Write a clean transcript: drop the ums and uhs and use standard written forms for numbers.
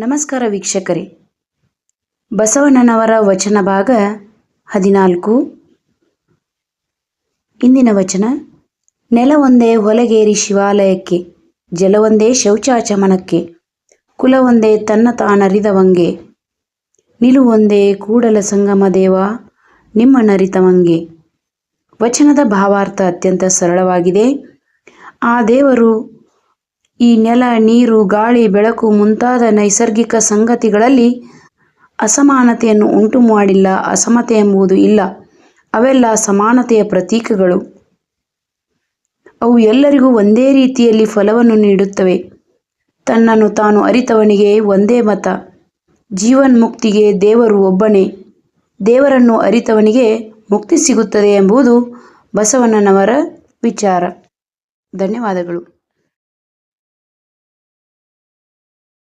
ನಮಸ್ಕಾರ ವೀಕ್ಷಕರೇ. ಬಸವಣ್ಣನವರ ವಚನ ಭಾಗ 14. ಇಂದಿನ ವಚನ: ನೆಲವೊಂದೇ ಹೊಲಗೇರಿ ಶಿವಾಲಯಕ್ಕೆ, ಜಲವೊಂದೇ ಶೌಚಾಚಮನಕ್ಕೆ, ಕುಲವೊಂದೇ ತನ್ನ ತಾನರಿದವಂಗೆ, ನಿಲುವೊಂದೇ ಕೂಡಲ ಸಂಗಮ ದೇವ ನಿಮ್ಮನರಿತವಂಗೆ. ವಚನದ ಭಾವಾರ್ಥ ಅತ್ಯಂತ ಸರಳವಾಗಿದೆ. ಆ ದೇವರು ಈ ನೆಲ, ನೀರು, ಗಾಳಿ, ಬೆಳಕು ಮುಂತಾದ ನೈಸರ್ಗಿಕ ಸಂಗತಿಗಳಲ್ಲಿ ಅಸಮಾನತೆಯನ್ನು ಉಂಟು ಮಾಡಿಲ್ಲ. ಅಸಮತೆ ಎಂಬುದು ಇಲ್ಲ. ಅವೆಲ್ಲ ಸಮಾನತೆಯ ಪ್ರತೀಕಗಳು. ಅವು ಎಲ್ಲರಿಗೂ ಒಂದೇ ರೀತಿಯಲ್ಲಿ ಫಲವನ್ನು ನೀಡುತ್ತವೆ. ತನ್ನನ್ನು ತಾನು ಅರಿತವನಿಗೆ ಒಂದೇ ಮತ. ಜೀವನ್ಮುಕ್ತಿಗೆ ದೇವರು ಒಬ್ಬನೇ. ದೇವರನ್ನು ಅರಿತವನಿಗೆ ಮುಕ್ತಿ ಸಿಗುತ್ತದೆ ಎಂಬುದು ಬಸವಣ್ಣನವರ ವಿಚಾರ. ಧನ್ಯವಾದಗಳು.